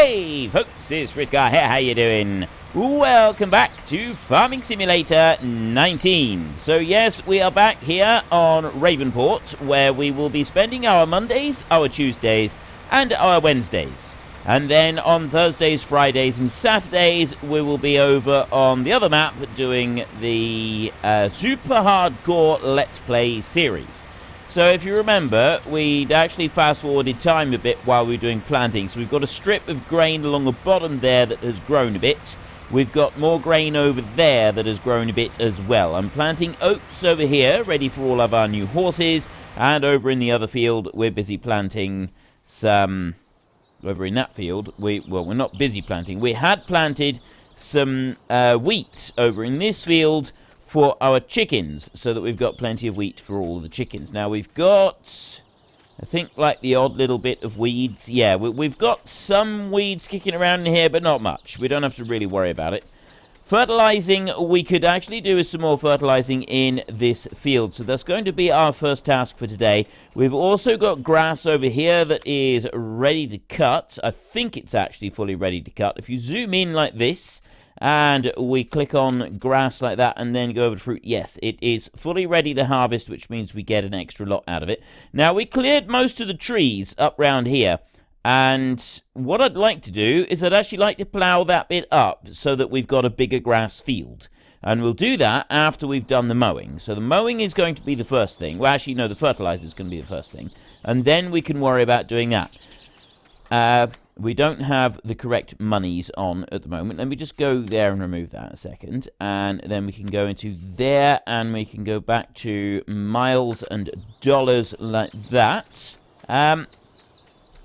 Hey folks, it's Fritgar here, how you doing? Welcome back to Farming Simulator 19. So yes, we are back here on Ravenport, where we will be spending our Mondays, our Tuesdays, and our Wednesdays. And then on Thursdays, Fridays, and Saturdays, we will be over on the other map doing the Super Hardcore Let's Play series. So if you remember, we'd actually fast-forwarded time a bit while we were doing planting. So we've got a strip of grain along the bottom there that has grown a bit. We've got more grain over there that has grown a bit as well. I'm planting oats over here, ready for all of our new horses. And over in the other field, we're busy planting some... Over in that field, we're not busy planting. We had planted some wheat over in this field for our chickens, so that we've got plenty of wheat for all the chickens. Now we've got, I think, like the odd little bit of weeds. Yeah, we've got some weeds kicking around in here, but not much. We don't have to really worry about it. Fertilizing, we could actually do some more fertilizing in this field, so that's going to be our first task for today. We've also got grass over here that is ready to cut. I think it's actually fully ready to cut. If you zoom in like this, and we click on grass like that and then go over to fruit. Yes, it is fully ready to harvest, which means we get an extra lot out of it. Now, we cleared most of the trees up round here. And what I'd like to do is I'd actually like to plough that bit up so that we've got a bigger grass field. And we'll do that after we've done the mowing. So the mowing is going to be the first thing. Well, actually, no, the fertilizer is going to be the first thing. And then we can worry about doing that. We don't have the correct monies on at the moment. Let me just go there and remove that a second. And then we can go into there and we can go back to miles and dollars like that.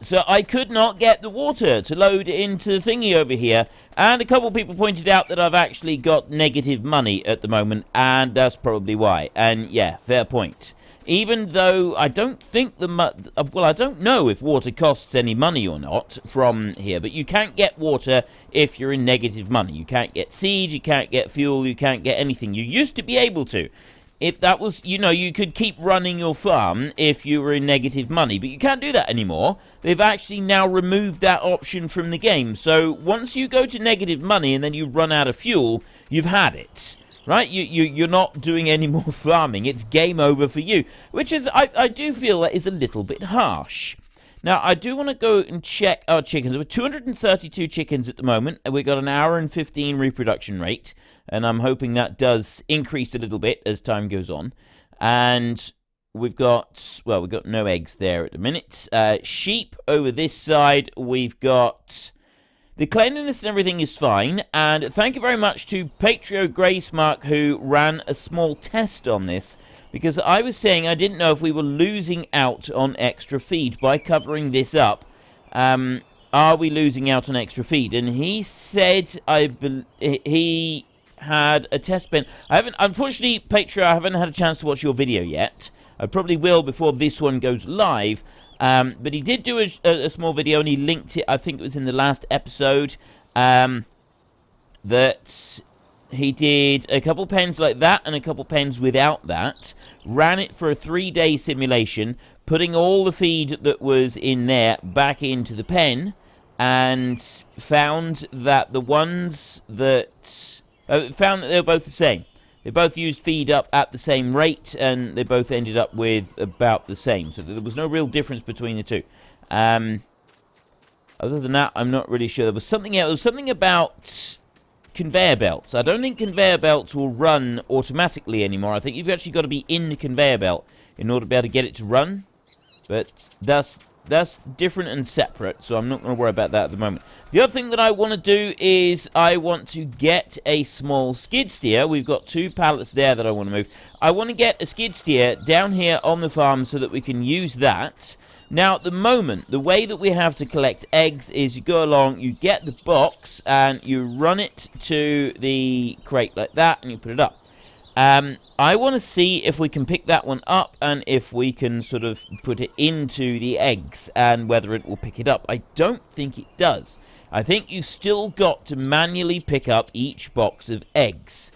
So I could not get the water to load into the thingy over here. And a couple of people pointed out that I've actually got negative money at the moment. And that's probably why. And yeah, fair point. Even though I don't think well, I don't know if water costs any money or not from here, but you can't get water if you're in negative money. You can't get seed, you can't get fuel, you can't get anything. You used to be able to. If that was, you know, you could keep running your farm if you were in negative money, but you can't do that anymore. They've actually now removed that option from the game. So once you go to negative money and then you run out of fuel, you've had it. Right, you're not doing any more farming. It's game over for you, which is, I do feel that is a little bit harsh. Now, I do want to go and check our chickens. We're 232 chickens at the moment, and we've got an hour and 15 reproduction rate, and I'm hoping that does increase a little bit as time goes on. And we've got, well, we've got no eggs there at the minute. Sheep over this side, we've got... The cleanliness and everything is fine, and thank you very much to Patrio Gracemark who ran a small test on this, because I was saying I didn't know if we were losing out on extra feed by covering this up. Are we losing out on extra feed? And he said he had a test pen. Unfortunately, Patrio, I haven't had a chance to watch your video yet. I probably will before this one goes live. But he did do a small video, and he linked it, I think it was in the last episode, that he did a couple pens like that and a couple pens without that, ran it for a 3-day simulation, putting all the feed that was in there back into the pen, and found that the ones that... found that they were both the same. They both used feed up at the same rate, and they both ended up with about the same. So there was no real difference between the two. Other than that, I'm not really sure. There was something else. There was something about conveyor belts. I don't think conveyor belts will run automatically anymore. I think you've actually got to be in the conveyor belt in order to be able to get it to run. But that's different and separate, so I'm not going to worry about that at the moment. The other thing that I want to do is I want to get a small skid steer. We've got 2 pallets there that I want to move. I want to get a skid steer down here on the farm so that we can use that. Now, at the moment, the way that we have to collect eggs is you go along, you get the box, and you run it to the crate like that, and you put it up. I want to see if we can pick that one up and if we can sort of put it into the eggs and whether it will pick it up. I don't think it does. I think you've still got to manually pick up each box of eggs,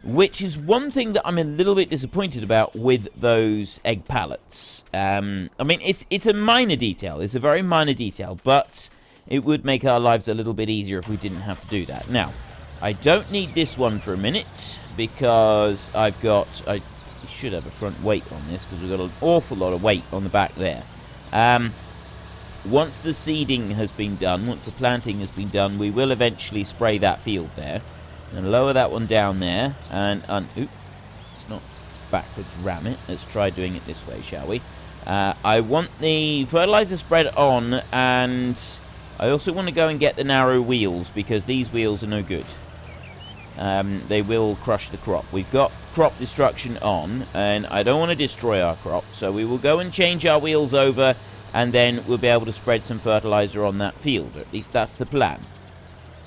which is one thing that I'm a little bit disappointed about with those egg pallets. I mean, it's a minor detail. It's a very minor detail, but it would make our lives a little bit easier if we didn't have to do that. Now, I don't need this one for a minute, because I should have a front weight on this, because we've got an awful lot of weight on the back there. Once the seeding has been done, once the planting has been done, we will eventually spray that field there. And lower that one down there, and oops, it's not backwards, ram it. Let's try doing it this way, shall we? I want the fertilizer spread on, and I also want to go and get the narrow wheels, because these wheels are no good. They will crush the crop. We've got crop destruction on, and I don't want to destroy our crop, so we will go and change our wheels over, and then we'll be able to spread some fertilizer on that field. Or at least that's the plan.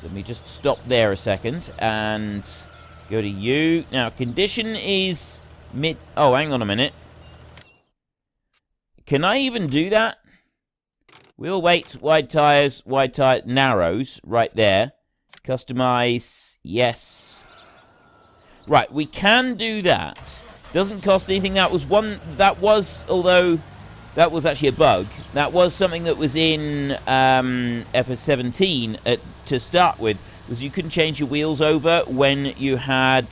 Let me just stop there a second and go to you. Now, condition is mid... Oh, hang on a minute. Can I even do that? Wheel weights, wide tires, narrows, right there. Customize, yes. Right, we can do that. Doesn't cost anything. Although that was actually a bug. That was something that was in FS17 to start with, was you couldn't change your wheels over when you had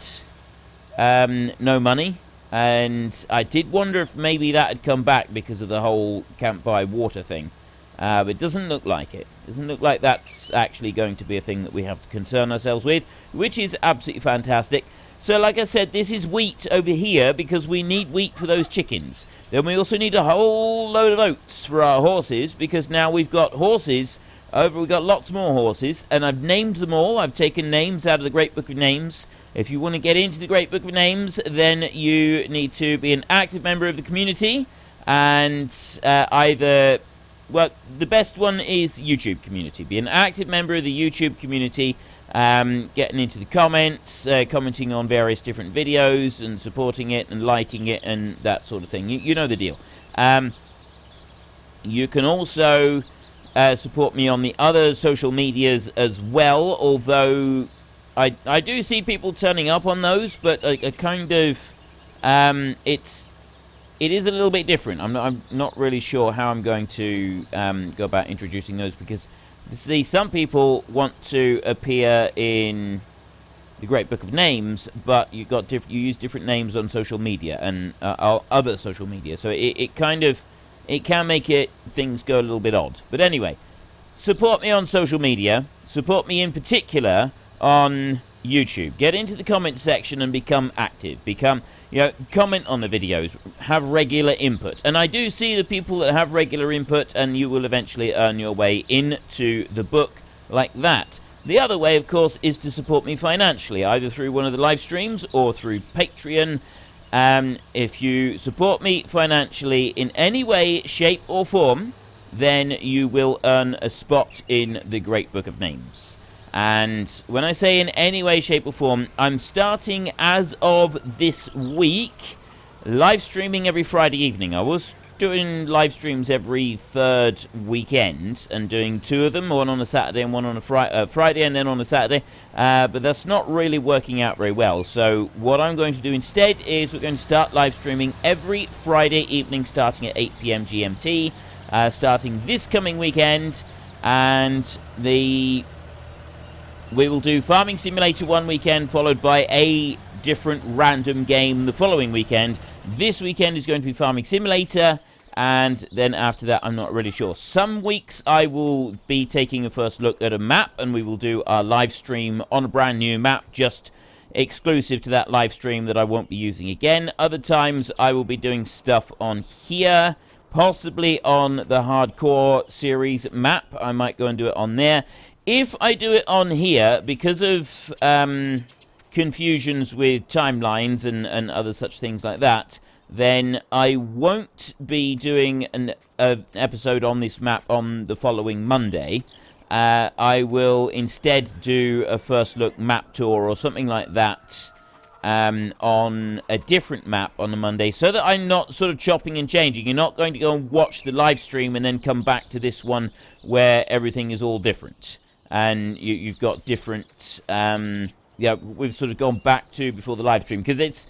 no money. And I did wonder if maybe that had come back because of the whole can't buy water thing. But it doesn't look like it. It doesn't look like that's actually going to be a thing that we have to concern ourselves with, which is absolutely fantastic. So, like I said, this is wheat over here because we need wheat for those chickens. Then we also need a whole load of oats for our horses, because now we've got horses over. We've got lots more horses, and I've named them all. I've taken names out of the Great Book of Names. If you want to get into the Great Book of Names, then you need to be an active member of the community, and well, the best one is YouTube community. Be an active member of the YouTube community, getting into the comments, commenting on various different videos, and supporting it, and liking it, and that sort of thing. You know the deal. You can also support me on the other social medias as well, although I do see people turning up on those, but a kind of... It is a little bit different. I'm not really sure how I'm going to go about introducing those, because some people want to appear in the Great Book of Names, but you use different names on social media and other social media, so it can make things go a little bit odd. But anyway, support me on social media. Support me in particular on YouTube. Get into the comment section and become active. Comment on the videos. Have regular input. And I do see the people that have regular input, and you will eventually earn your way into the book like that. The other way, of course, is to support me financially, either through one of the live streams or through Patreon. If you support me financially in any way, shape, or form, then you will earn a spot in the Great Book of Names. And when I say in any way, shape, or form, I'm starting, as of this week, live streaming every Friday evening. I was doing live streams every third weekend, and doing two of them, one on a Saturday and one on a Friday and then on a Saturday, but that's not really working out very well. So what I'm going to do instead is we're going to start live streaming every Friday evening starting at 8 PM GMT, starting this coming weekend, and we will do Farming Simulator one weekend, followed by a different random game the following weekend. This weekend is going to be Farming Simulator, and then after that, I'm not really sure. Some weeks I will be taking a first look at a map, and we will do our live stream on a brand new map, just exclusive to that live stream that I won't be using again. Other times I will be doing stuff on here, possibly on the Hardcore series map. I might go and do it on there. If I do it on here, because of confusions with timelines and other such things like that, then I won't be doing an episode on this map on the following Monday. I will instead do a first look map tour or something like that on a different map on the Monday, so that I'm not sort of chopping and changing. You're not going to go and watch the live stream and then come back to this one where everything is all different. And you've got different, we've sort of gone back to before the live stream, because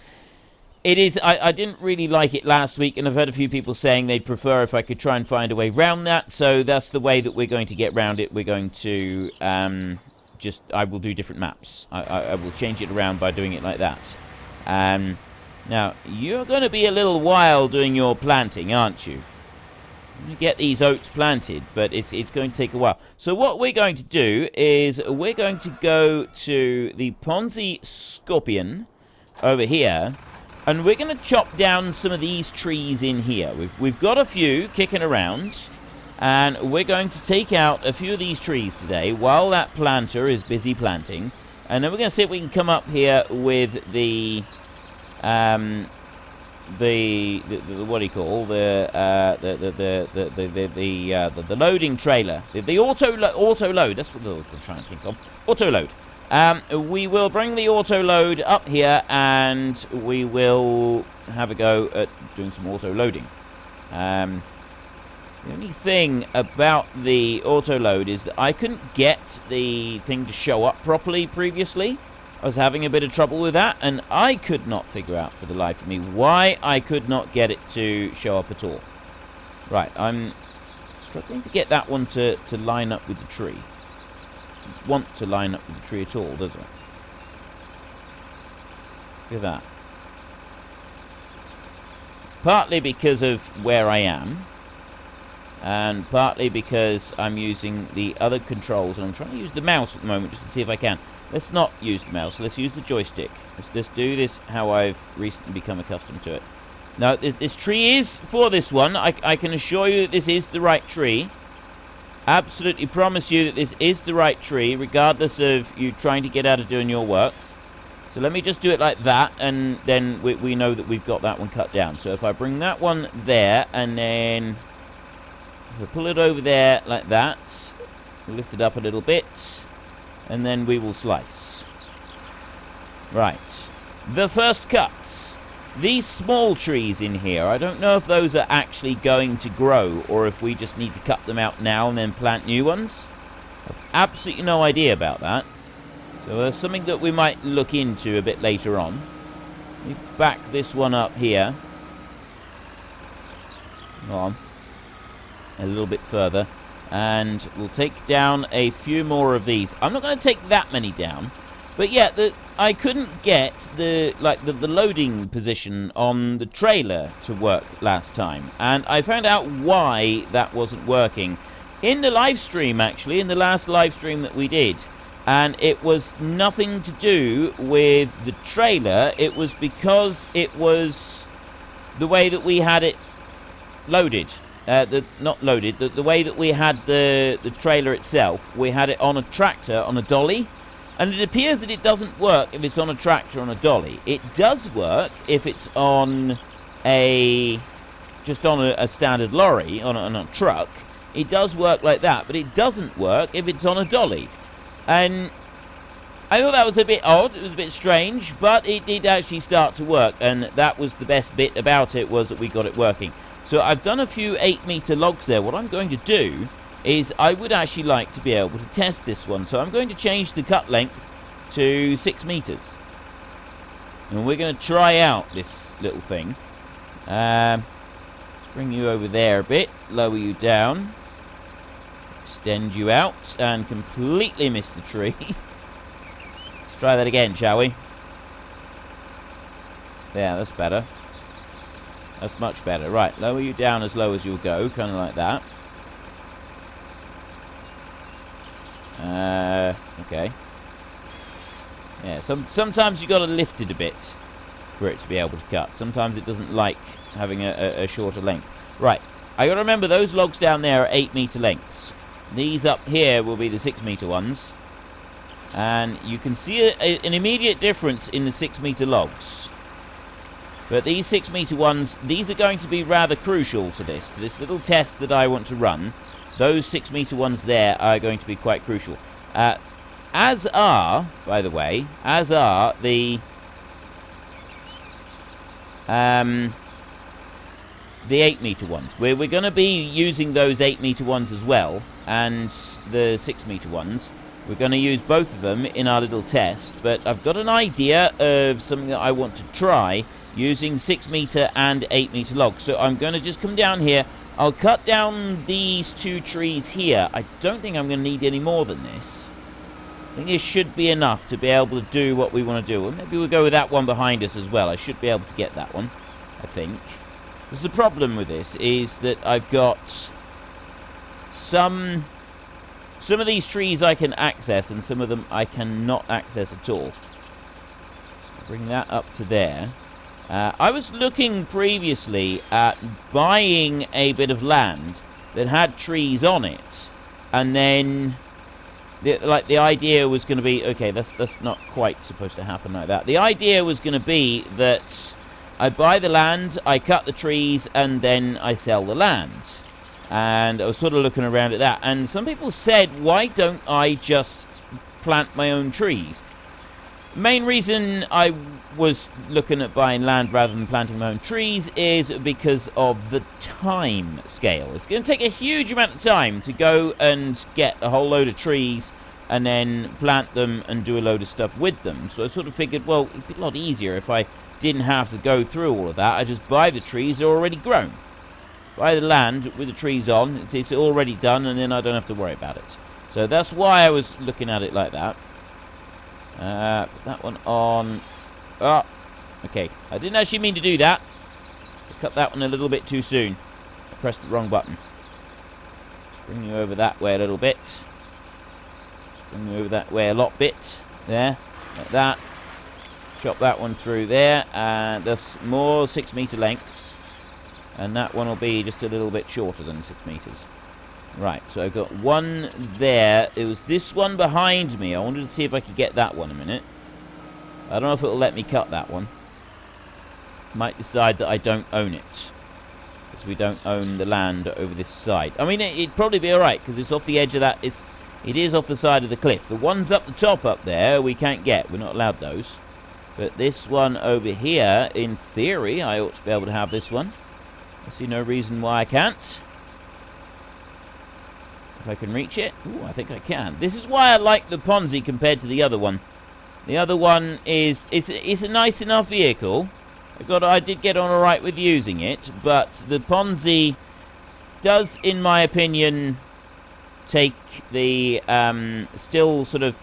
It is. I didn't really like it last week, and I've heard a few people saying they'd prefer if I could try and find a way around that. So that's the way that we're going to get around it. We're going to I will do different maps. I will change it around by doing it like that. Now, you're going to be a little while doing your planting, aren't you? You get these oats planted, but it's going to take a while. So what we're going to do is we're going to go to the Ponzi Scorpion over here, and we're going to chop down some of these trees in here. We've got a few kicking around, and we're going to take out a few of these trees today while that planter is busy planting. And then we're going to see if we can come up here with the what do you call the loading trailer, the auto load. That's what I was trying to think of. Auto load. We will bring the auto load up here, and we will have a go at doing some auto loading. The only thing about the auto load is that I couldn't get the thing to show up properly previously. I was having a bit of trouble with that, and I could not figure out for the life of me why I could not get it to show up at all. Right, I'm struggling to get that one to line up with the tree. Doesn't want to line up with the tree at all, does it? Look at that. It's partly because of where I am, and partly because I'm using the other controls, and I'm trying to use the mouse at the moment just to see if I can. Let's not use the mouse. Let's use the joystick. Let's do this how I've recently become accustomed to it. Now, this tree is for this one. I can assure you that this is the right tree. Absolutely promise you that this is the right tree, regardless of you trying to get out of doing your work. So let me just do it like that, and then we know that we've got that one cut down. So if I bring that one there, and then we'll pull it over there like that, we'll lift it up a little bit, and then we will slice. Right. The first cuts. These small trees in here, I don't know if those are actually going to grow, or if we just need to cut them out now and then plant new ones. I've absolutely no idea about that. So there's something that we might look into a bit later on. Let me back this one up here. Come on. A little bit further. And we'll take down a few more of these. I'm not going to take that many down. But yeah, I couldn't get the loading position on the trailer to work last time. And I found out why that wasn't working in the live stream, actually, in the last live stream that we did. And it was nothing to do with the trailer. It was because it was the way that we had it loaded. Not loaded, the way that we had the trailer itself. We had it on a tractor, on a dolly. And it appears that it doesn't work if it's on a tractor on a dolly. It does work if it's on just on a standard lorry, on a truck. It does work like that, but it doesn't work if it's on a dolly. And I thought that was a bit odd, it was a bit strange, but it did actually start to work, and that was the best bit about it, was that we got it working. So I've done a few 8-meter logs there. What I'm going to do is I would actually like to be able to test this one. So I'm going to change the cut length to 6 meters. And we're going to try out this little thing. Let's bring you over there a bit, lower you down, extend you out, and completely miss the tree. Let's try that again, shall we? Yeah, that's better. That's much better. Right, lower you down as low as you'll go, kind of like that. Okay. Yeah, sometimes you got to lift it a bit for it to be able to cut. Sometimes it doesn't like having a shorter length. Right, I got to remember those logs down there are 8-meter lengths. These up here will be the 6-meter ones. And you can see an immediate difference in the 6-meter logs. But these 6-meter ones, these are going to be rather crucial to this little test that I want to run. Those 6-meter ones there are going to be quite crucial. As are, by the way, as are the 8-meter ones. We're going to be using those 8-meter ones as well, and the 6-meter ones. We're going to use both of them in our little test, but I've got an idea of something that I want to try, using 6 meter and 8 meter logs. So I'm going to just come down here. I'll cut down these 2 trees here. I don't think I'm going to need any more than this. I think this should be enough to be able to do what we want to do. Well, maybe we'll go with that one behind us as well. I should be able to get that one, I think. Because the problem with this is that I've got some of these trees I can access and some of them I cannot access at all. Bring that up to there. I was looking previously at buying a bit of land that had trees on it, and then the idea was going to be, okay, that's not quite supposed to happen like that. The idea was going to be that I buy the land, I cut the trees, and then I sell the land. And I was sort of looking around at that, and some people said, why don't I just plant my own trees? Main reason I was looking at buying land rather than planting my own trees is because of the time scale. It's going to take a huge amount of time to go and get a whole load of trees and then plant them and do a load of stuff with them. So I sort of figured, well, it'd be a lot easier if I didn't have to go through all of that. I just buy the trees, they're already grown. Buy the land with the trees on, it's already done, and then I don't have to worry about it. So that's why I was looking at it like that. Put that one on. Oh, okay. I didn't actually mean to do that. I cut that one a little bit too soon. I pressed the wrong button. Just bring you over that way a little bit. Just bring you over that way a lot bit. There, like that. Chop that one through there, and that's more 6 meter lengths. And that one will be just a little bit shorter than 6 meters. Right, so I've got one there. It was this one behind me. I wanted to see if I could get that one a minute. I don't know if it'll let me cut that one. Might decide that I don't own it, because we don't own the land over this side. I mean, it'd probably be alright, because it's off the edge of that. It is off the side of the cliff. The ones up the top up there, we can't get. We're not allowed those. But this one over here, in theory, I ought to be able to have this one. I see no reason why I can't. If I can reach it. Ooh, I think I can. This is why I like the Ponzi compared to the other one. The other one is a nice enough vehicle. I did get on alright with using it, but the Ponzi does, in my opinion, take the still sort of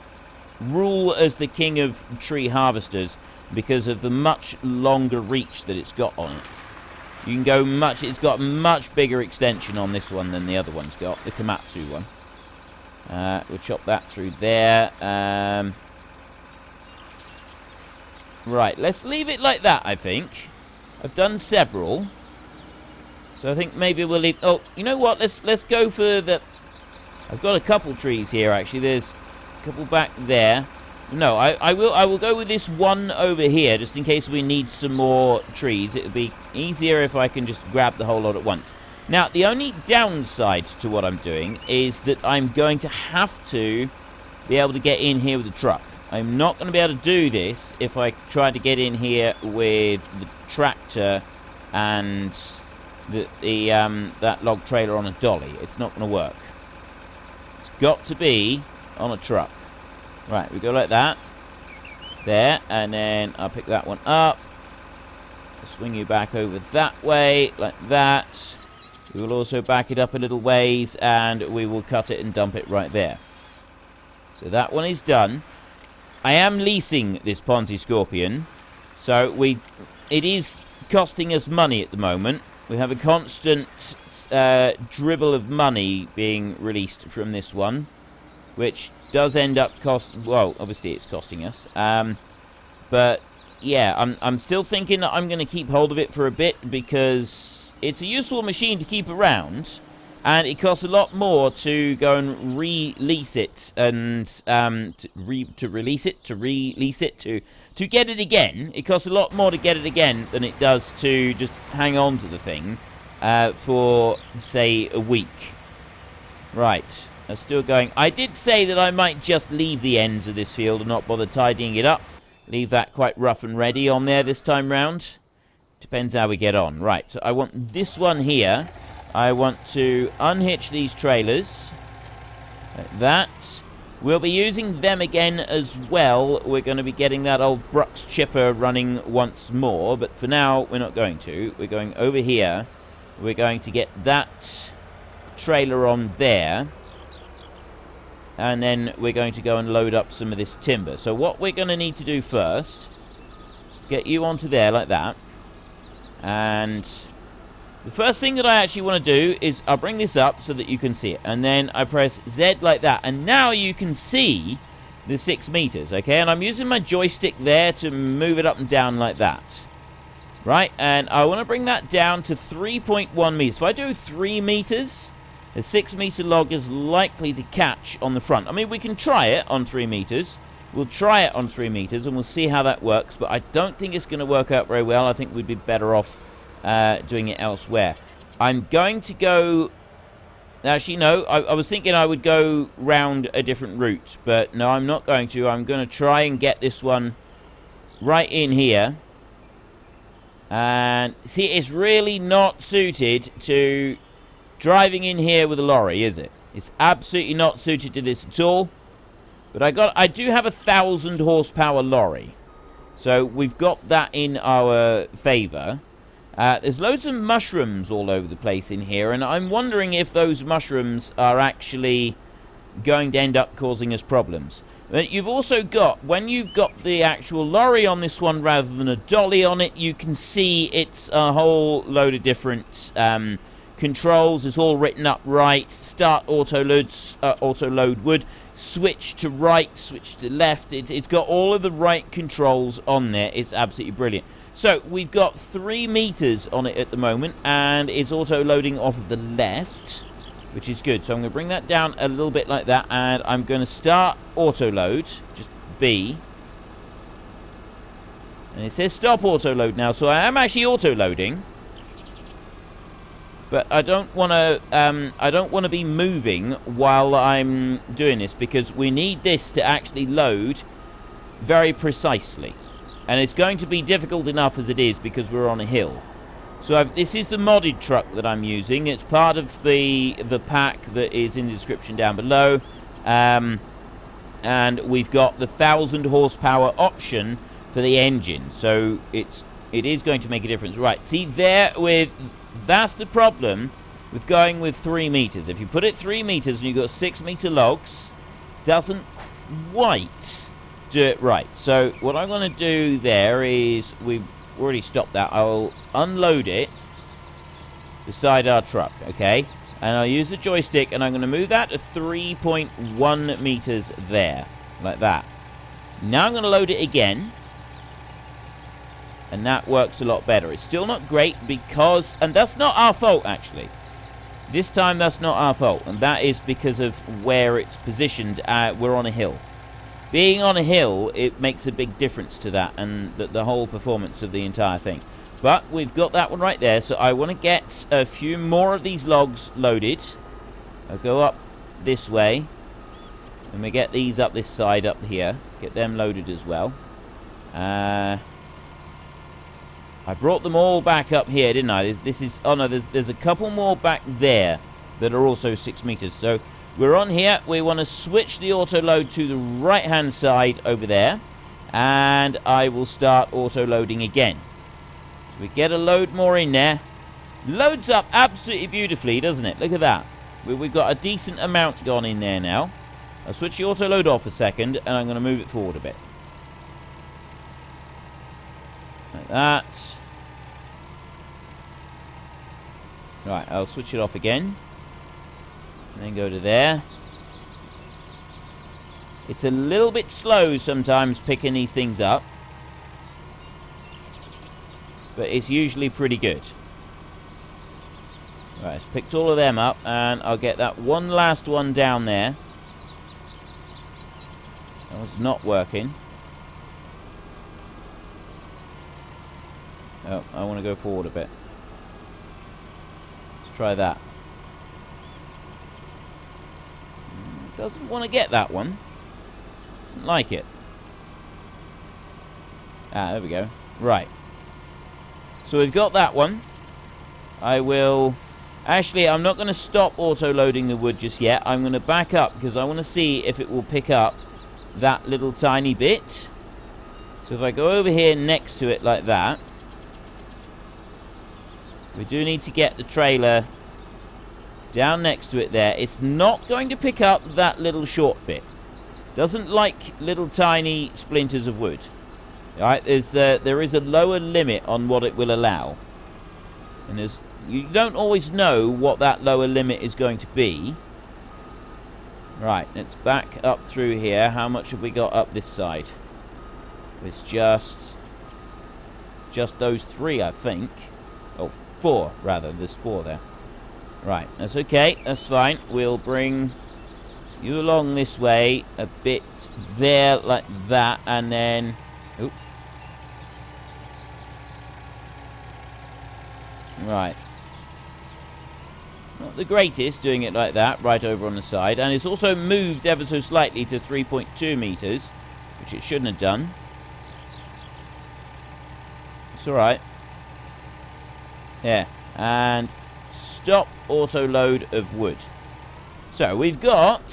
rule as the king of tree harvesters because of the much longer reach that it's got on it. You can go much, it's got much bigger extension on this one than the other one's got, the Komatsu one. We'll chop that through there. Right, let's leave it like that, I think. I've done several. So I think maybe we'll leave... Oh, you know what? Let's go for the... I've got a couple trees here, actually. There's a couple back there. No, I will go with this one over here, just in case we need some more trees. It would be easier if I can just grab the whole lot at once. Now, the only downside to what I'm doing is that I'm going to have to be able to get in here with the truck. I'm not going to be able to do this if I try to get in here with the tractor and that log trailer on a dolly. It's not going to work. It's got to be on a truck. Right, we go like that. There, and then I'll pick that one up. I'll swing you back over that way, like that. We will also back it up a little ways, and we will cut it and dump it right there. So that one is done. I am leasing this Ponzi Scorpion, so it is costing us money at the moment. We have a constant dribble of money being released from this one, which does end up well, obviously it's costing us. But yeah, I'm still thinking that I'm going to keep hold of it for a bit because it's a useful machine to keep around, and it costs a lot more to go and release it and to release it, to get it again. It costs a lot more to get it again than it does to just hang on to the thing for, say, a week. Right. That's still going. I did say that I might just leave the ends of this field and not bother tidying it up. Leave that quite rough and ready on there this time round. Depends how we get on. Right, so I want this one here. I want to unhitch these trailers. Like that. We'll be using them again as well. We're going to be getting that old Brooks chipper running once more. But for now, we're not going to. We're going over here. We're going to get that trailer on there. And then we're going to go and load up some of this timber. So what we're going to need to do first is get you onto there like that. And the first thing that I actually want to do is I'll bring this up so that you can see it. And then I press Z like that. And now you can see the 6 meters, okay? And I'm using my joystick there to move it up and down like that. Right? And I want to bring that down to 3.1 meters. If I do 3 meters, a 6 meter log is likely to catch on the front. I mean, we can try it on 3 meters. We'll try it on 3 meters and we'll see how that works. But I don't think it's going to work out very well. I think we'd be better off doing it elsewhere. I'm going to go... Actually, no. I was thinking I would go round a different route. But no, I'm not going to. I'm going to try and get this one right in here. And see, it's really not suited to driving in here with a lorry, is it? It's absolutely not suited to this at all. But I do have a 1,000 horsepower lorry. So we've got that in our favour. There's loads of mushrooms all over the place in here. And I'm wondering if those mushrooms are actually going to end up causing us problems. But you've also got, when you've got the actual lorry on this one rather than a dolly on it, you can see it's a whole load of different controls. It's all written up right. Start auto load wood, switch to right, switch to left. It's got all of the right controls on there. It's absolutely brilliant. So we've got 3 meters on it at the moment, and it's auto loading off of the left, which is good. So I'm going to bring that down a little bit like that, and I'm going to start auto load, just B. And it says stop auto load now, so I am actually auto loading. But I don't want to be moving while I'm doing this, because we need this to actually load very precisely. And it's going to be difficult enough as it is because we're on a hill. So this is the modded truck that I'm using. It's part of the pack that is in the description down below. And we've got the 1,000 horsepower option for the engine. So it is going to make a difference. Right, see there that's the problem with going with 3 meters. If you put it 3 meters and you've got 6 meter logs, doesn't quite do it right. So what I'm going to do there is, we've already stopped that. I'll unload it beside our truck, okay? And I'll use the joystick and I'm going to move that to 3.1 meters there, like that. Now I'm going to load it again. And that works a lot better. It's still not great because... And that's not our fault, actually. This time, that's not our fault. And that is because of where it's positioned. We're on a hill. Being on a hill, it makes a big difference to that. And the whole performance of the entire thing. But we've got that one right there. So I want to get a few more of these logs loaded. I'll go up this way. And we get these up this side up here. Get them loaded as well. I brought them all back up here, didn't I? This is... Oh, no, there's a couple more back there that are also 6 meters. So we're on here. We want to switch the auto load to the right-hand side over there. And I will start auto loading again. So we get a load more in there. Loads up absolutely beautifully, doesn't it? Look at that. We've got a decent amount gone in there now. I'll switch the auto load off a second, and I'm going to move it forward a bit. Like that. Right, I'll switch it off again. And then go to there. It's a little bit slow sometimes picking these things up. But it's usually pretty good. Right, it's picked all of them up. And I'll get that one last one down there. That was not working. Oh, I want to go forward a bit. Let's try that. Doesn't want to get that one. Doesn't like it. Ah, there we go. Right. So we've got that one. I will Actually, I'm not going to stop auto-loading the wood just yet. I'm going to back up because I want to see if it will pick up that little tiny bit. So if I go over here next to it like that, we do need to get the trailer down next to it there. It's not going to pick up that little short bit. Doesn't like little tiny splinters of wood. Alright, there is a lower limit on what it will allow. And you don't always know what that lower limit is going to be. Right, let's back up through here. How much have we got up this side? It's just those 3, I think. Oh, 4, rather. There's 4 there. Right, that's okay. That's fine. We'll bring you along this way a bit there like that, and then... Oop. Right. Not the greatest doing it like that, right over on the side. And it's also moved ever so slightly to 3.2 meters, which it shouldn't have done. It's alright. Yeah. And stop auto load of wood. So we've got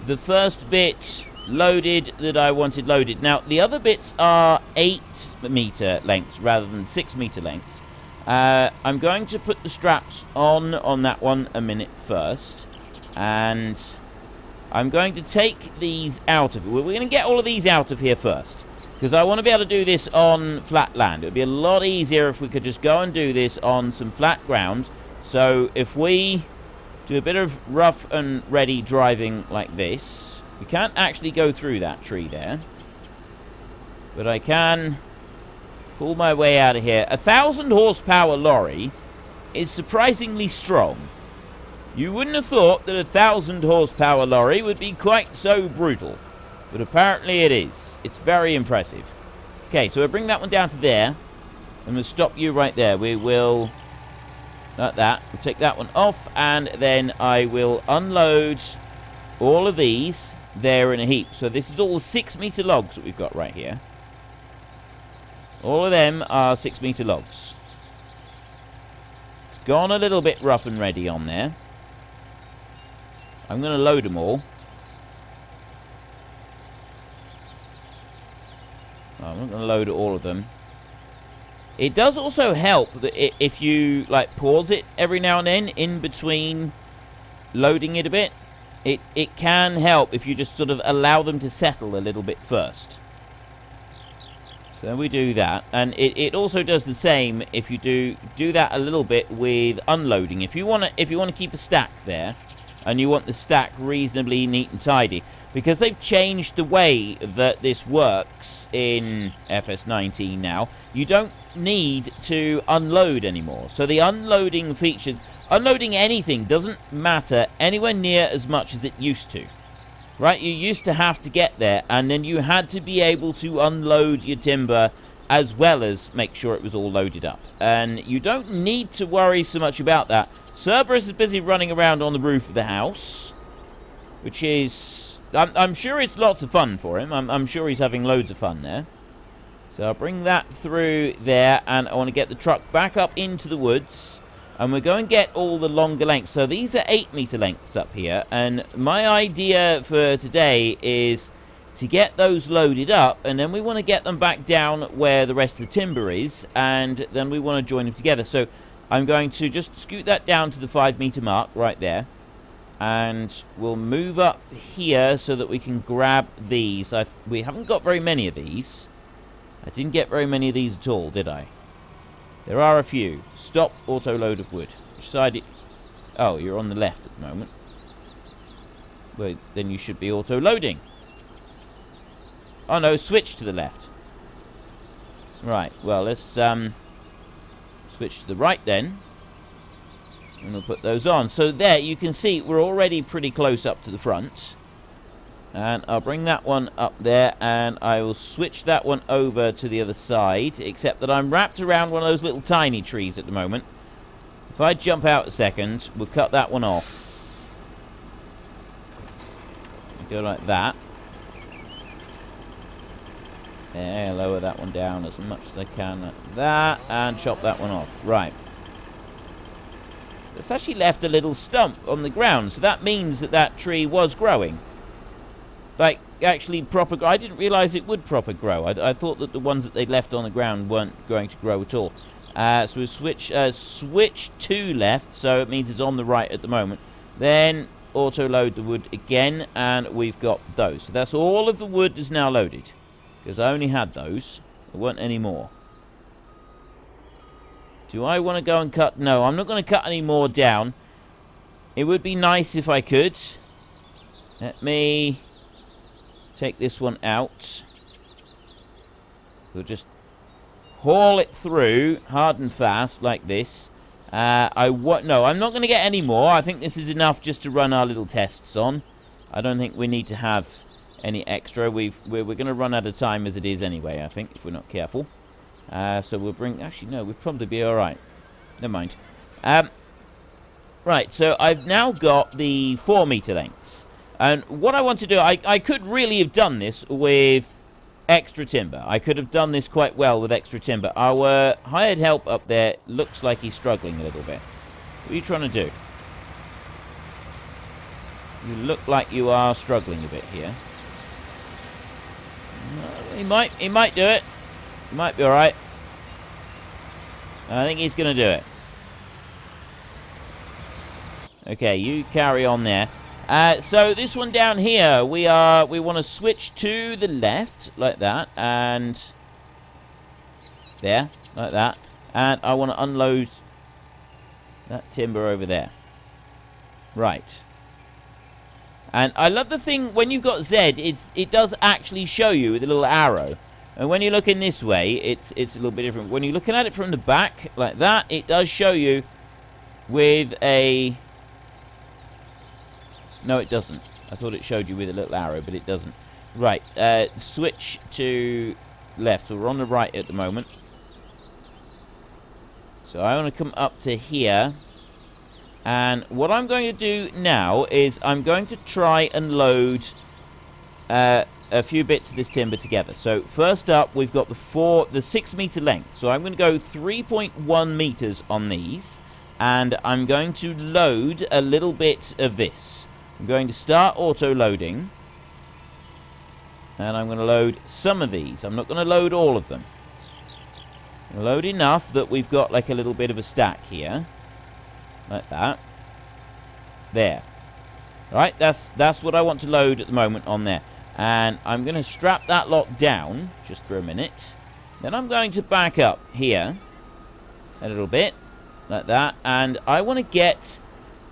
the first bit loaded that I wanted loaded. Now, the other bits are 8 meter lengths rather than 6 meter lengths. I'm going to put the straps on that one a minute first. And I'm going to take these out of it. We're going to get all of these out of here first, because I want to be able to do this on flat land. It would be a lot easier if we could just go and do this on some flat ground. So if we do a bit of rough and ready driving like this, we can't actually go through that tree there, but I can pull my way out of here. 1,000 horsepower lorry is surprisingly strong. You wouldn't have thought that 1,000 horsepower lorry would be quite so brutal, but apparently it is. It's very impressive. Okay, so we'll bring that one down to there, and we'll stop you right there. We will, like that, we'll take that one off, and then I will unload all of these there in a heap. So this is all 6 meter logs that we've got right here. All of them are 6 meter logs. It's gone a little bit rough and ready on there. I'm going to load them all. I'm not going to load all of them. It does also help that if you like pause it every now and then in between loading it a bit. It can help if you just sort of allow them to settle a little bit first. So we do that, and it also does the same if you do that a little bit with unloading. If you want to keep a stack there, and you want the stack reasonably neat and tidy, because they've changed the way that this works in FS19 now. You don't need to unload anymore. So the unloading feature, unloading anything doesn't matter anywhere near as much as it used to. Right, you used to have to get there, and then you had to be able to unload your timber as well as make sure it was all loaded up. And you don't need to worry so much about that. Cerberus is busy running around on the roof of the house, which is... I'm sure it's lots of fun for him. I'm sure he's having loads of fun there. So I'll bring that through there, and I want to get the truck back up into the woods. And we're going to get all the longer lengths. So these are 8 meter lengths up here. And my idea for today is to get those loaded up. And then we want to get them back down where the rest of the timber is. And then we want to join them together. So I'm going to just scoot that down to the 5 meter mark right there. And we'll move up here so that we can grab these. We haven't got very many of these. I didn't get very many of these at all, did I? There are a few. Stop auto load of wood. Which side? Oh, you're on the left at the moment. Well, then you should be auto loading. Oh no, switch to the left. Right. Well, let's switch to the right then, and we'll put those on. So there, you can see we're already pretty close up to the front. And I'll bring that one up there, and I will switch that one over to the other side, except that I'm wrapped around one of those little tiny trees at the moment. If I jump out a second, we'll cut that one off. Go like that. There, lower that one down as much as I can like that, and chop that one off. Right. it's actually left a little stump on the ground. So that means that that tree was growing. Like, actually proper... I didn't realise it would proper grow. I thought that the ones that they'd left on the ground weren't going to grow at all. So we switch to left, so it means it's on the right at the moment. Then auto-load the wood again, and we've got those. So that's all of the wood is now loaded. Because I only had those. There weren't any more. Do I want to go and cut? No, I'm not going to cut any more down. It would be nice if I could. Let me take this one out. We'll just haul it through hard and fast like this. No, I'm not going to get any more. I think this is enough just to run our little tests on. I don't think we need to have any extra. We're going to run out of time as it is anyway, I think, if we're not careful. So we'll bring... Actually, no, we'll probably be alright. Never mind. Right, so I've now got the 4 meter lengths. And what I want to do... I could really have done this with extra timber. I could have done this quite well with extra timber. Our hired help up there looks like he's struggling a little bit. What are you trying to do? You look like you are struggling a bit here. He might do it. Might be alright. I think he's going to do it. Okay, you carry on there. So this one down here, we want to switch to the left, like that, and there, like that. And I want to unload that timber over there. Right. And I love the thing, when you've got Z, it does actually show you with a little arrow. And when you're looking this way, it's a little bit different. When you're looking at it from the back, like that, it does show you with a... No, it doesn't. I thought it showed you with a little arrow, but it doesn't. Right, switch to left. So we're on the right at the moment. So I want to come up to here. And what I'm going to do now is I'm going to try and load a few bits of this timber together. So first up, we've got the 6 meter length. So I'm going to go 3.1 meters on these. And I'm going to load a little bit of this. I'm going to start auto-loading. And I'm going to load some of these. I'm not going to load all of them. Load enough that we've got like a little bit of a stack here. Like that. There. Right, that's what I want to load at the moment on there. And I'm going to strap that lot down just for a minute. Then I'm going to back up here a little bit. Like that. And I want to get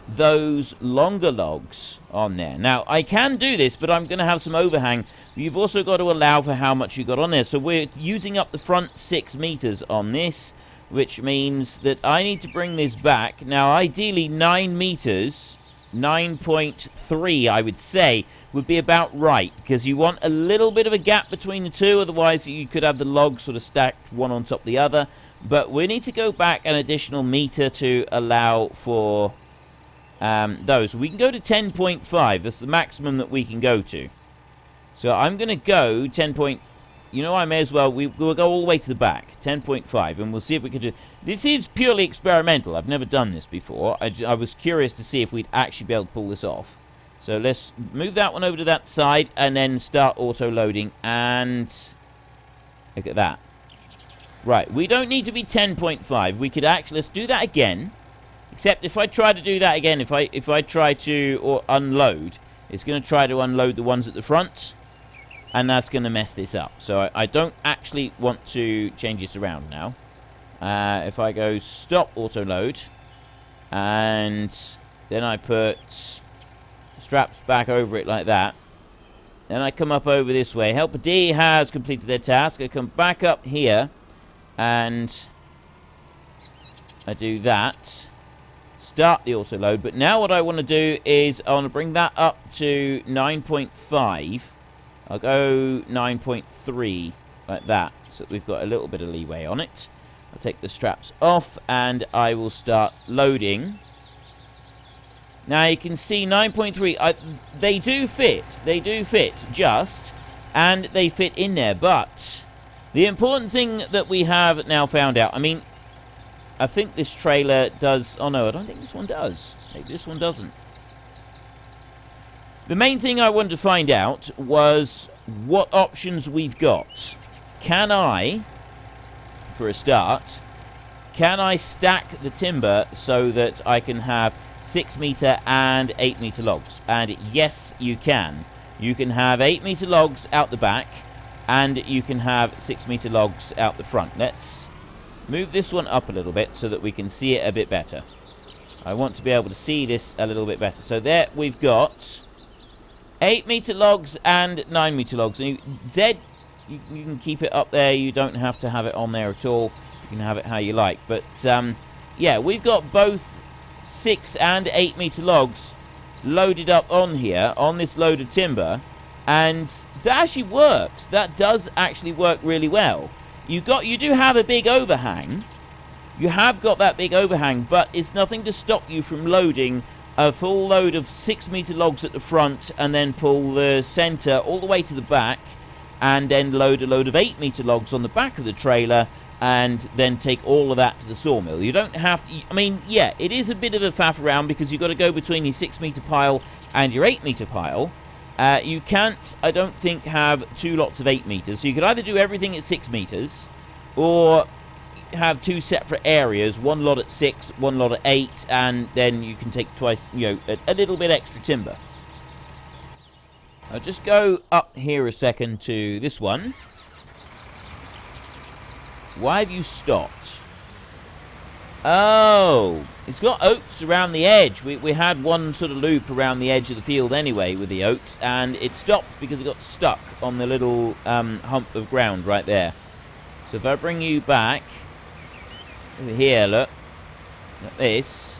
those longer logs on there. Now, I can do this, but I'm going to have some overhang. You've also got to allow for how much you got on there. So we're using up the front 6 meters on this, which means that I need to bring this back. Now, ideally, 9 meters, 9.3, I would say, would be about right, because you want a little bit of a gap between the two, otherwise you could have the logs sort of stacked one on top of the other. But we need to go back an additional meter to allow for those. We can go to 10.5. That's the maximum that we can go to. So I'm going to go 10. You know, I may as well. We'll go all the way to the back, 10.5, and we'll see if we can do. This is purely experimental. I've never done this before. I was curious to see if we'd actually be able to pull this off. So let's move that one over to that side and then start auto-loading. And look at that. Right, we don't need to be 10.5. We could actually, let's do that again. Except if I try to do that again, if I try to unload, it's going to try to unload the ones at the front. And that's going to mess this up. So I don't actually want to change this around now. If I go stop auto-load. And then I put straps back over it like that. Then I come up over this way. Helper D has completed their task. I come back up here. And I do that. Start the auto-load. But now what I want to do is I want to bring that up to 9.5. I'll go 9.3 like that. So that we've got a little bit of leeway on it. I'll take the straps off and I will start loading. Now you can see 9.3. They do fit. They do fit just. And they fit in there. But the important thing that we have now found out. I mean, I think this trailer does... Oh, no, I don't think this one does. Maybe this one doesn't. The main thing I wanted to find out was what options we've got. Can I, for a start, can I stack the timber so that I can have 6 meter and 8 meter logs? And yes, you can. You can have 8 meter logs out the back, and you can have 6 meter logs out the front. Let's move this one up a little bit so that we can see it a bit better. I want to be able to see this a little bit better. So there we've got 8 meter logs and 9 meter logs. And Zed, you can keep it up there. You don't have to have it on there at all. You can have it how you like. But yeah, we've got both 6 and 8 meter logs loaded up on here, on this load of timber. And that actually works. That does actually work really well. You do have a big overhang. You have got that big overhang, but it's nothing to stop you from loading a full load of 6 meter logs at the front and then pull the center all the way to the back and then load a load of 8 meter logs on the back of the trailer and then take all of that to the sawmill. You don't have to... I mean, yeah, it is a bit of a faff around because you've got to go between your 6 meter pile and your 8 meter pile. You can't, I don't think, have 2 lots of 8 meters. So you could either do everything at 6 meters or have 2 separate areas, 1 lot at 6, 1 lot at 8, and then you can take twice, you know, a little bit extra timber. I'll just go up here a second to this one. Why have you stopped? Oh, it's got oats around the edge. We had one sort of loop around the edge of the field anyway with the oats, and it stopped because it got stuck on the little hump of ground right there. So if I bring you back over here, look, like this,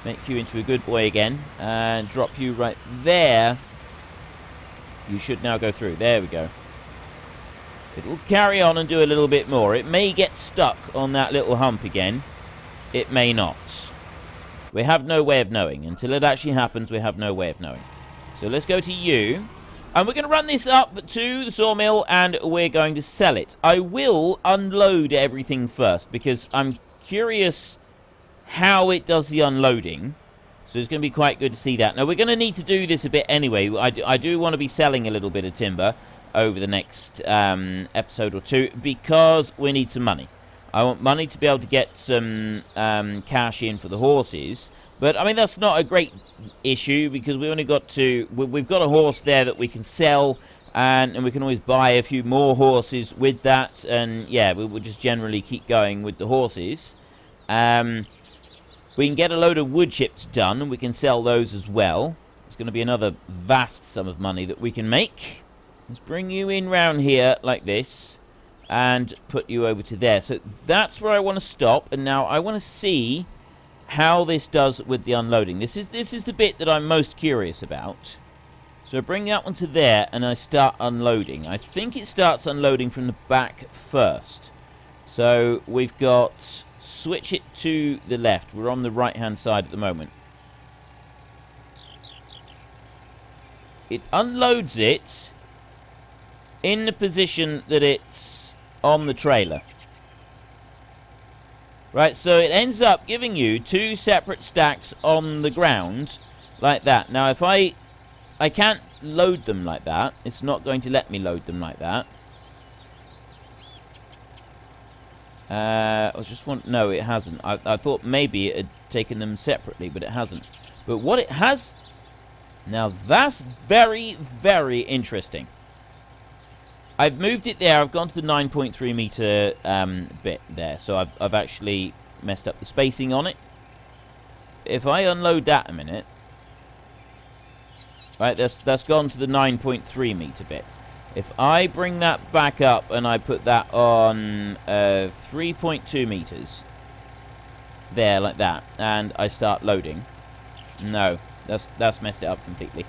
make you into a good boy again, and drop you right there, you should now go through. There we go. It will carry on and do a little bit more. It may get stuck on that little hump again. It may not. We have no way of knowing. Until it actually happens, we have no way of knowing. So let's go to you. And we're going to run this up to the sawmill and we're going to sell it. I will unload everything first because I'm curious how it does the unloading. So it's going to be quite good to see that. Now, we're going to need to do this a bit anyway. I do want to be selling a little bit of timber over the next episode or two because we need some money. I want money to be able to get some cash in for the horses. But, I mean, that's not a great issue because we've got a horse there that we can sell and we can always buy a few more horses with that. And, yeah, we will just generally keep going with the horses. We can get a load of wood chips done and we can sell those as well. It's going to be another vast sum of money that we can make. Let's bring you in round here like this and put you over to there. So that's where I want to stop. And now I want to see how this does with the unloading. This is the bit that I'm most curious about. So I bring that one to there and I start unloading. I think it starts unloading from the back first. So we've got... Switch it to the left. We're on the right-hand side at the moment. It unloads it in the position that it's on the trailer. Right, so it ends up giving you 2 separate stacks on the ground like that. Now, if I can't load them like that. It's not going to let me load them like that. I was just no, it hasn't. I thought maybe it had taken them separately, but it hasn't. But what it has... Now, that's very, very interesting. I've moved it there. I've gone to the 9.3 meter bit there. So I've actually messed up the spacing on it. If I unload that a minute... Right, that's gone to the 9.3 meter bit. If I bring that back up and I put that on 3.2 meters, there, like that, and I start loading, no, that's messed it up completely.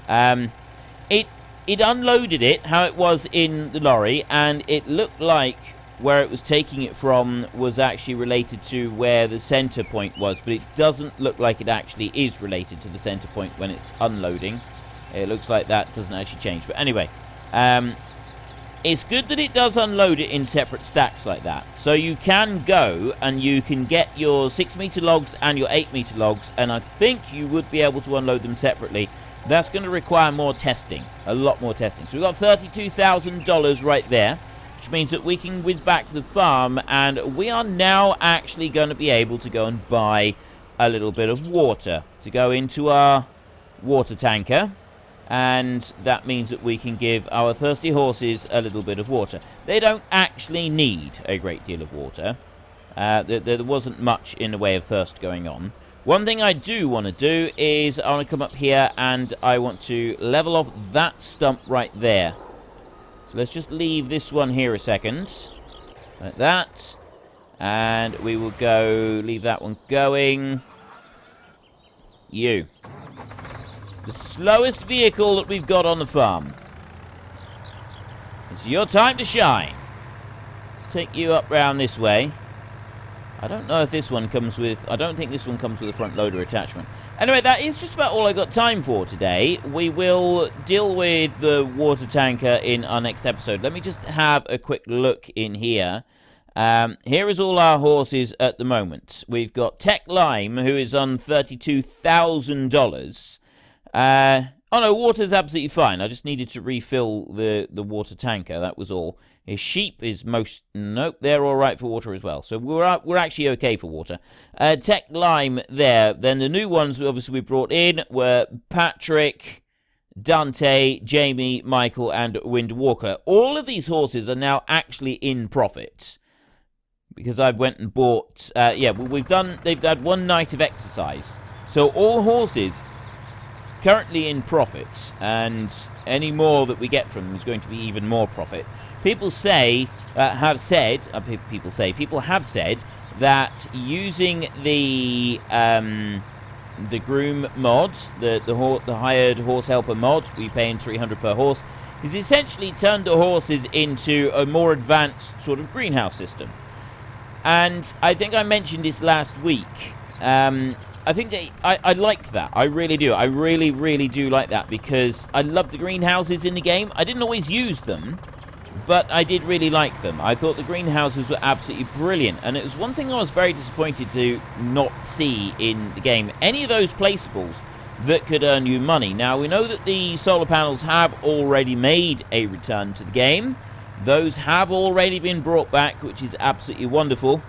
It unloaded it how it was in the lorry, and it looked like where it was taking it from was actually related to where the center point was, but it doesn't look like it actually is related to the center point when it's unloading. It looks like that doesn't actually change, but anyway. it's good that it does unload it in separate stacks like that. So you can go and you can get your 6-meter logs and your 8-meter logs, and I think you would be able to unload them separately. That's going to require more testing, a lot more testing. So we've got $32,000 right there, which means that we can whiz back to the farm, and we are now actually going to be able to go and buy a little bit of water to go into our water tanker. And that means that we can give our thirsty horses a little bit of water. They don't actually need a great deal of water. There wasn't much in the way of thirst going on. One thing I do want to do is I want to come up here and I want to level off that stump right there. So let's just leave this one here a second. Like that. And we will go, leave that one going. You. The slowest vehicle that we've got on the farm. It's your time to shine. Let's take you up round this way. I don't know if this one comes with... I don't think this one comes with a front loader attachment. Anyway, that is just about all I got time for today. We will deal with the water tanker in our next episode. Let me just have a quick look in here. Here is all our horses at the moment. We've got Tech Lime, who is on $32,000. Oh no, water's absolutely fine. I just needed to refill the water tanker, that was all. His sheep is most... Nope, they're alright for water as well. So we're actually okay for water. Tech Lime there. Then the new ones, obviously, we brought in were Patrick, Dante, Jamie, Michael, and Wind Walker. All of these horses are now actually in profit. Because I went and bought... yeah, they've had one night of exercise. So all horses... currently in profit, and any more that we get from them is going to be even more profit. People have said that using the groom mod, the hired horse helper mod, we pay in 300 per horse, is essentially turned the horses into a more advanced sort of greenhouse system. And I think I mentioned this last week. I think I liked that. I really do. I really, really do like that because I love the greenhouses in the game. I didn't always use them, but I did really like them. I thought the greenhouses were absolutely brilliant, and it was one thing I was very disappointed to not see in the game. Any of those placeables that could earn you money. Now, we know that the solar panels have already made a return to the game. Those have already been brought back, which is absolutely wonderful.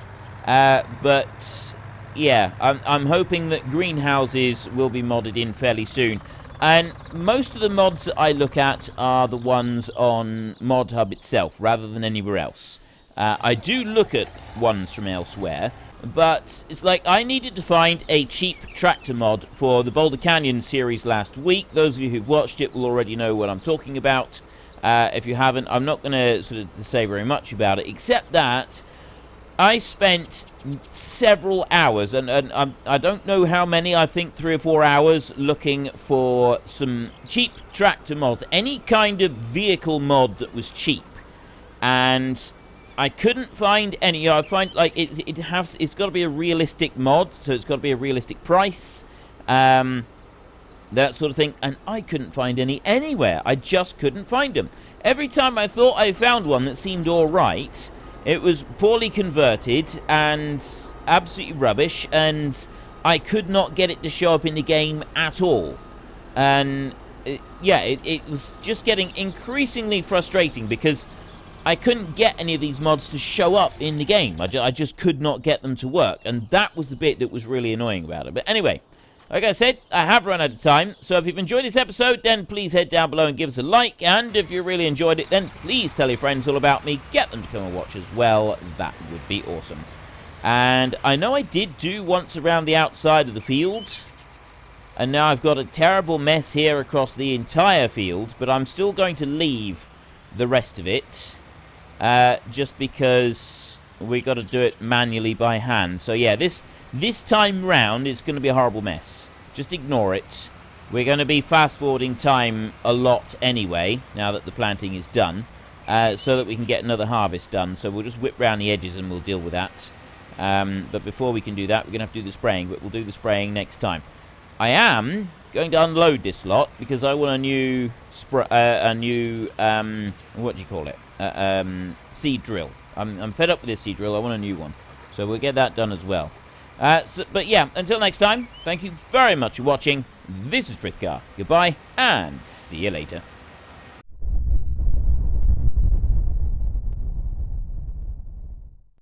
But... yeah, I'm hoping that greenhouses will be modded in fairly soon. And most of the mods that I look at are the ones on Mod Hub itself, rather than anywhere else. I do look at ones from elsewhere, but it's like I needed to find a cheap tractor mod for the Boulder Canyon series last week. Those of you who've watched it will already know what I'm talking about. If you haven't, I'm not going to sort of say very much about it, except that I spent several hours, and I don't know how many, I think 3 or 4 hours, looking for some cheap tractor mods, any kind of vehicle mod that was cheap, and I couldn't find any. I find like it's got to be a realistic mod, so it's got to be a realistic price, that sort of thing, and I couldn't find any anywhere. I just couldn't find them. Every time I thought I found one that seemed alright, it was poorly converted and absolutely rubbish, and I could not get it to show up in the game at all. And it was just getting increasingly frustrating because I couldn't get any of these mods to show up in the game. I just could not get them to work, and that was the bit that was really annoying about it. But anyway, like I said, I have run out of time, so if you've enjoyed this episode, then please head down below and give us a like, and if you really enjoyed it, then please tell your friends all about me, get them to come and watch as well. That would be awesome. And I know I did do once around the outside of the field, and now I've got a terrible mess here across the entire field, but I'm still going to leave the rest of it, just because we got to do it manually by hand. So yeah, this time round it's going to be a horrible mess. Just ignore it. We're going to be fast forwarding time a lot anyway, now that the planting is done, so that we can get another harvest done. So we'll just whip round the edges and we'll deal with that. But before we can do that, we're going to have to do the spraying, but we'll do the spraying next time. I am going to unload this lot because I want a new what do you call it? seed drill. I'm fed up with this seed drill. I want a new one. So we'll get that done as well. But yeah, until next time, thank you very much for watching. This is Frithgar. Goodbye, and see you later.